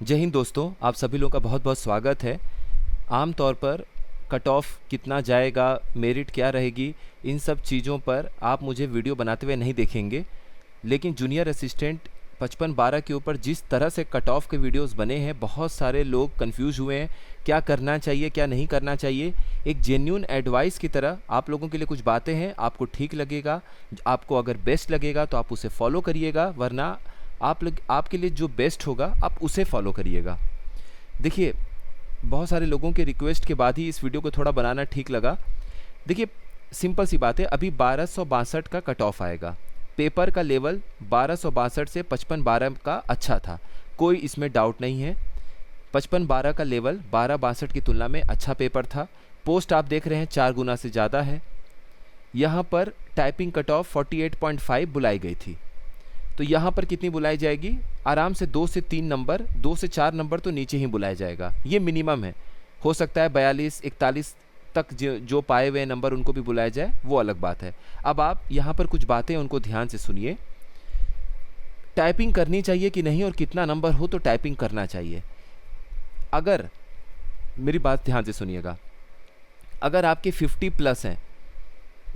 जय हिंद दोस्तों, आप सभी लोगों का बहुत बहुत स्वागत है। आम तौर पर कट ऑफ कितना जाएगा, मेरिट क्या रहेगी, इन सब चीज़ों पर आप मुझे वीडियो बनाते हुए नहीं देखेंगे। लेकिन जूनियर असिस्टेंट 55-12 के ऊपर जिस तरह से कट ऑफ के वीडियोस बने हैं, बहुत सारे लोग कंफ्यूज हुए हैं क्या करना चाहिए क्या नहीं करना चाहिए। एक जेन्यून एडवाइस की तरह आप लोगों के लिए कुछ बातें हैं, आपको ठीक लगेगा, आपको अगर बेस्ट लगेगा तो आप उसे फॉलो करिएगा, वरना आप लोग आपके लिए जो बेस्ट होगा आप उसे फॉलो करिएगा। देखिए, बहुत सारे लोगों के रिक्वेस्ट के बाद ही इस वीडियो को थोड़ा बनाना ठीक लगा। देखिए, सिंपल सी बात है, अभी 1262 का कट ऑफ आएगा। पेपर का लेवल 1262 से 55-12 का अच्छा था, कोई इसमें डाउट नहीं है। 55-12 का लेवल 1262 की तुलना में अच्छा पेपर था। पोस्ट आप देख रहे हैं 4 गुना से ज़्यादा है। यहाँ पर टाइपिंग कट ऑफ 48.5 बुलाई गई थी, तो यहाँ पर कितनी बुलाई जाएगी? आराम से 2 से 3 नंबर, 2 से 4 नंबर तो नीचे ही बुलाया जाएगा, ये मिनिमम है। हो सकता है 42-41 तक जो पाए हुए नंबर उनको भी बुलाया जाए, वो अलग बात है। अब आप यहाँ पर कुछ बातें उनको ध्यान से सुनिए। टाइपिंग करनी चाहिए कि नहीं और कितना नंबर हो तो टाइपिंग करना चाहिए। अगर मेरी बात ध्यान से सुनिएगा, अगर आपके 50 प्लस हैं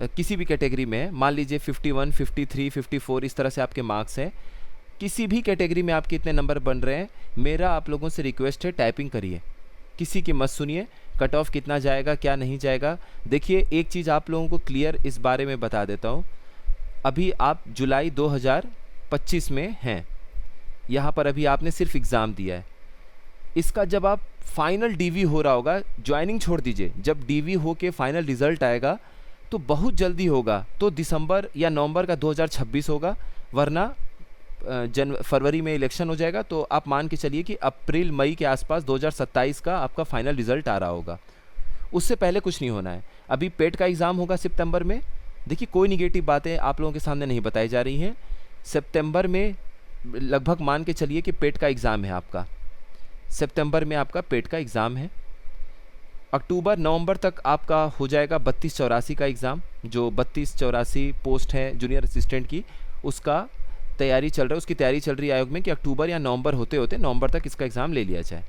किसी भी कैटेगरी में, मान लीजिए 51, 53, 54 इस तरह से आपके मार्क्स हैं, किसी भी कैटेगरी में आपके इतने नंबर बन रहे हैं, मेरा आप लोगों से रिक्वेस्ट है टाइपिंग करिए, किसी की मत सुनिए। कट ऑफ कितना जाएगा क्या नहीं जाएगा, देखिए एक चीज़ आप लोगों को क्लियर इस बारे में बता देता हूँ। अभी आप जुलाई 2025 में हैं, यहाँ पर अभी आपने सिर्फ एग्ज़ाम दिया है। इसका जब आप फाइनल डीवी हो रहा होगा, ज्वाइनिंग छोड़ दीजिए, जब डीवी हो के फाइनल रिजल्ट आएगा तो बहुत जल्दी होगा, तो दिसंबर या नवंबर का 2026 होगा, वरना फरवरी में इलेक्शन हो जाएगा, तो आप मान के चलिए कि अप्रैल मई के आसपास 2027 का आपका फाइनल रिजल्ट आ रहा होगा। उससे पहले कुछ नहीं होना है। अभी पेट का एग्ज़ाम होगा सितंबर में। देखिए, कोई निगेटिव बातें आप लोगों के सामने नहीं बताई जा रही हैं। सितंबर में लगभग मान के चलिए कि पेट का एग्ज़ाम है आपका, सितंबर में आपका पेट का एग्ज़ाम है। अक्टूबर नवंबर तक आपका हो जाएगा 32-84 का एग्ज़ाम, जो 32-84 पोस्ट है जूनियर असिस्टेंट की, उसका तैयारी चल रहा है, उसकी तैयारी चल रही है आयोग में कि अक्टूबर या नवंबर होते होते नवंबर तक इसका एग्ज़ाम ले लिया जाए।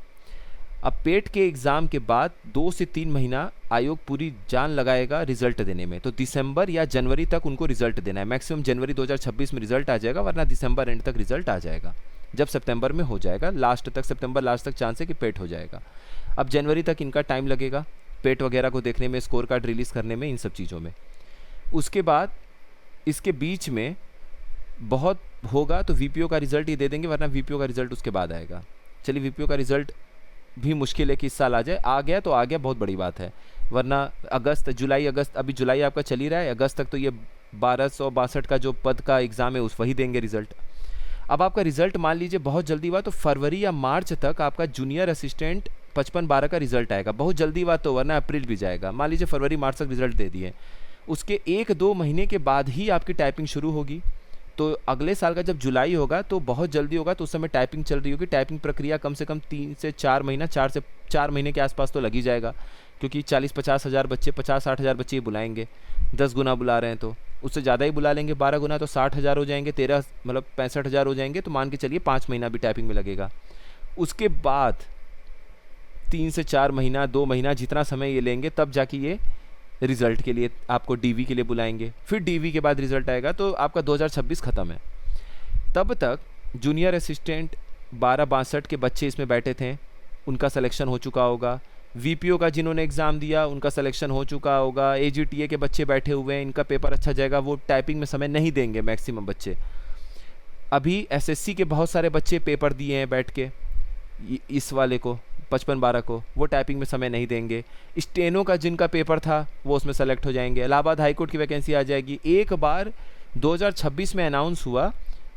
अब पेट के एग्ज़ाम के बाद 2 से 3 महीना आयोग पूरी जान लगाएगा रिजल्ट देने में, तो दिसंबर या जनवरी तक उनको रिजल्ट देना है। मैक्सिमम जनवरी 2026 में रिजल्ट आ जाएगा, वरना दिसंबर एंड तक रिजल्ट आ जाएगा। जब सितंबर में हो जाएगा लास्ट तक, सितंबर लास्ट तक चांस है कि पेट हो जाएगा। अब जनवरी तक इनका टाइम लगेगा पेट वगैरह को देखने में, स्कोर कार्ड रिलीज़ करने में, इन सब चीज़ों में। उसके बाद इसके बीच में बहुत होगा तो वीपीओ का रिज़ल्ट ही दे देंगे, वरना वीपीओ का रिज़ल्ट उसके बाद आएगा। चलिए, वीपीओ का रिज़ल्ट भी मुश्किल है कि इस साल आ जाए, आ गया तो आ गया, बहुत बड़ी बात है, वरना अगस्त, जुलाई, अगस्त, अभी जुलाई आपका चल ही रहा है, अगस्त तक तो ये 1262 का जो पद का एग्ज़ाम है उस वही देंगे रिज़ल्ट। अब आपका रिज़ल्ट मान लीजिए बहुत जल्दी हुआ तो फरवरी या मार्च तक आपका जूनियर असिस्टेंट 55-12 का रिज़ल्ट आएगा, बहुत जल्दी हुआ तो, वरना अप्रैल भी जाएगा। मान लीजिए फरवरी मार्च तक रिज़ल्ट दे दिए, उसके 1-2 महीने के बाद ही आपकी टाइपिंग शुरू होगी। तो अगले साल का जब जुलाई होगा तो बहुत जल्दी होगा, तो उस समय टाइपिंग चल रही होगी। टाइपिंग प्रक्रिया कम से कम 3 से 4 महीना, 4 से 4 महीने के आसपास तो लग ही जाएगा, क्योंकि 40-50 हज़ार बच्चे, 50-60 हज़ार बच्चे ही बुलाएंगे। 10 गुना बुला रहे हैं तो उससे ज़्यादा ही बुला लेंगे, 12 गुना तो 60 हज़ार हो जाएंगे, 13 मतलब 65 हज़ार हो जाएंगे, तो मान के चलिए 5 महीना भी टाइपिंग में लगेगा। उसके बाद 3 से 4 महीना, 2 महीना, जितना समय ये लेंगे, तब जाके ये रिज़ल्ट के लिए आपको डीवी के लिए बुलाएंगे। फिर डीवी के बाद रिज़ल्ट आएगा तो आपका 2026 ख़त्म है। तब तक जूनियर असिस्टेंट 1262 के बच्चे इसमें बैठे थे, उनका सिलेक्शन हो चुका होगा। वीपीओ का जिन्होंने एग्ज़ाम दिया उनका सिलेक्शन हो चुका होगा। एजीटीए के बच्चे बैठे हुए हैं, इनका पेपर अच्छा जाएगा, वो टाइपिंग में समय नहीं देंगे मैक्सिमम बच्चे। अभी एसएससी के बहुत सारे बच्चे पेपर दिए हैं बैठ के, इस वाले को 55-12 को, वो टाइपिंग में समय नहीं देंगे। स्टेनो का जिनका पेपर था वो उसमें सेलेक्ट हो जाएंगे। इलाहाबाद हाईकोर्ट की वैकेंसी आ जाएगी। एक बार 2026 में अनाउंस हुआ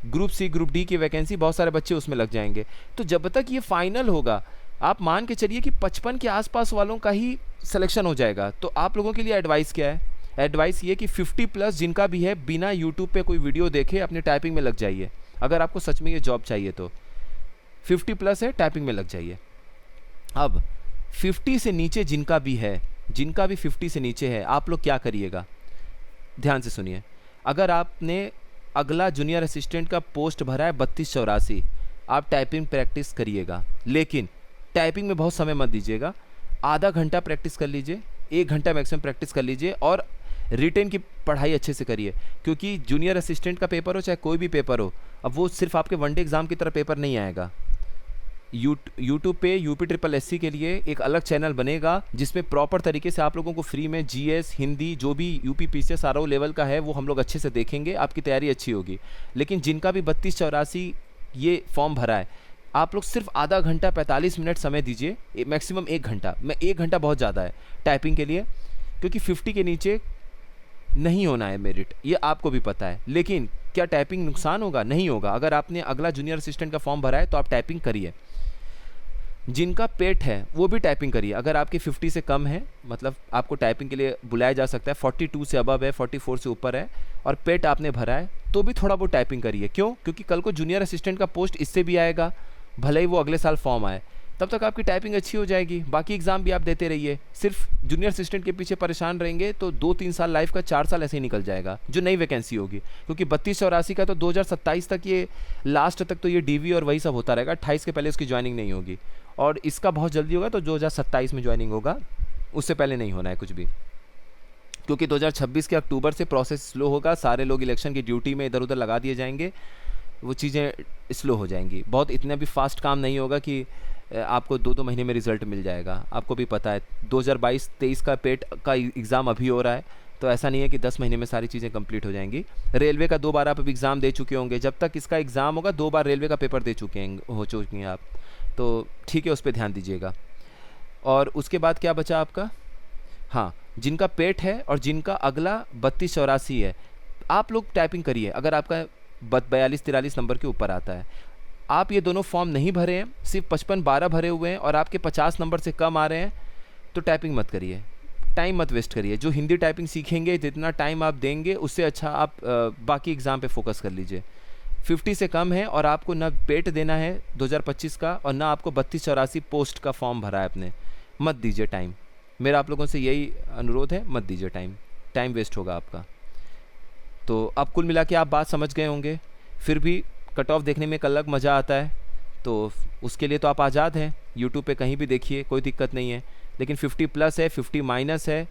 ग्रुप सी ग्रुप डी की वैकेंसी, बहुत सारे बच्चे उसमें लग जाएंगे। तो जब तक ये फाइनल होगा, आप मान के चलिए कि 55 के आसपास वालों का ही सिलेक्शन हो जाएगा। तो आप लोगों के लिए एडवाइस क्या है? एडवाइस ये कि 50 प्लस जिनका भी है, बिना यूट्यूब पे कोई वीडियो देखे अपने टाइपिंग में लग जाइए। अगर आपको सच में ये जॉब चाहिए तो 50 प्लस है, टाइपिंग में लग जाइए। अब 50 से नीचे जिनका भी है, जिनका भी 50 से नीचे है, आप लोग क्या करिएगा, ध्यान से सुनिए। अगर आपने अगला जूनियर असिस्टेंट का पोस्ट भरा है 32-84, आप टाइपिंग प्रैक्टिस करिएगा, लेकिन टाइपिंग में बहुत समय मत दीजिएगा। आधा घंटा प्रैक्टिस कर लीजिए, 1 घंटा मैक्सिमम प्रैक्टिस कर लीजिए, और रिटेन की पढ़ाई अच्छे से करिए, क्योंकि जूनियर असिस्टेंट का पेपर हो चाहे कोई भी पेपर हो, अब वो सिर्फ आपके वनडे एग्ज़ाम की तरह पेपर नहीं आएगा। यूट्यूब पे UP SSC के लिए एक अलग चैनल बनेगा, जिसमें प्रॉपर तरीके से आप लोगों को फ्री में GS, हिंदी, जो भी UP PCS RO लेवल का है वो हम लोग अच्छे से देखेंगे, आपकी तैयारी अच्छी होगी। लेकिन जिनका भी 32-84 ये फॉर्म भरा है, आप लोग सिर्फ आधा घंटा 45 मिनट समय दीजिए, मैक्सिमम 1 घंटा। 1 घंटा बहुत ज़्यादा है टाइपिंग के लिए, क्योंकि 50 के नीचे नहीं होना है मेरिट, ये आपको भी पता है। लेकिन क्या टाइपिंग नुकसान होगा? नहीं होगा। अगर आपने अगला जूनियर असिस्टेंट का फॉर्म भरा है तो आप टाइपिंग करिए। जिनका पेट है वो भी टाइपिंग करिए। अगर आपके 50 से कम है, मतलब आपको टाइपिंग के लिए बुलाया जा सकता है, 42 से अबव है, 44 से ऊपर है, और पेट आपने भरा है, तो भी थोड़ा बहुत टाइपिंग करिए। क्यों? क्योंकि कल को जूनियर असिस्टेंट का पोस्ट इससे भी आएगा, भले ही वो अगले साल फॉर्म आए, तब तक आपकी टाइपिंग अच्छी हो जाएगी। बाकी एग्ज़ाम भी आप देते रहिए। सिर्फ जूनियर असिस्टेंट के पीछे परेशान रहेंगे तो 2-3 साल लाइफ का, 4 साल ऐसे ही निकल जाएगा, जो नई वैकेंसी होगी। क्योंकि 32-84 का तो 2027 तक, ये लास्ट तक तो ये DV और वही सब होता रहेगा। 28 के पहले उसकी ज्वाइनिंग नहीं होगी, और इसका बहुत जल्दी होगा, तो 2027 में ज्वाइनिंग होगा, उससे पहले नहीं होना है कुछ भी। क्योंकि 2026 के अक्टूबर से प्रोसेस स्लो होगा, सारे लोग इलेक्शन की ड्यूटी में इधर उधर लगा दिए जाएंगे, वो चीज़ें स्लो हो जाएंगी बहुत। इतना भी फास्ट काम नहीं होगा कि आपको 2-2 महीने में रिज़ल्ट मिल जाएगा। आपको भी पता है 2022-23 का पेट का एग्ज़ाम अभी हो रहा है, तो ऐसा नहीं है कि 10 महीने में सारी चीज़ें कंप्लीट हो जाएंगी। रेलवे का 2 बार आप एग्ज़ाम दे चुके होंगे, जब तक इसका एग्ज़ाम होगा 2 बार रेलवे का पेपर दे चुके हैं आप, तो ठीक है, उस पर ध्यान दीजिएगा। और उसके बाद क्या बचा आपका? हाँ, जिनका पेट है और जिनका अगला 32-84 है, आप लोग टाइपिंग करिए। अगर आपका 42-43 नंबर के ऊपर आता है, आप ये दोनों फॉर्म नहीं भरे हैं, सिर्फ 55-12 भरे हुए हैं, और आपके 50 नंबर से कम आ रहे हैं, तो टाइपिंग मत करिए, टाइम मत वेस्ट करिए। जो हिंदी टाइपिंग सीखेंगे, जितना टाइम आप देंगे, उससे अच्छा आप बाकी एग्ज़ाम पे फोकस कर लीजिए। 50 से कम है और आपको ना पेट देना है 2025 का, और ना आपको 32-84 पोस्ट का फॉर्म भरा है आपने, मत दीजिए टाइम। मेरा आप लोगों से यही अनुरोध है, मत दीजिए टाइम वेस्ट होगा आपका। तो अब कुल मिला के आप बात समझ गए होंगे। फिर भी कट ऑफ देखने में एक अलग मज़ा आता है, तो उसके लिए तो आप आज़ाद हैं, यूट्यूब पे कहीं भी देखिए, कोई दिक्कत नहीं है। लेकिन 50+ है, 50- है,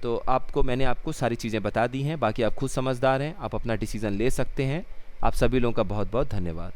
तो मैंने आपको सारी चीज़ें बता दी हैं। बाकी आप खुद समझदार हैं, आप अपना डिसीज़न ले सकते हैं। आप सभी लोगों का बहुत बहुत धन्यवाद।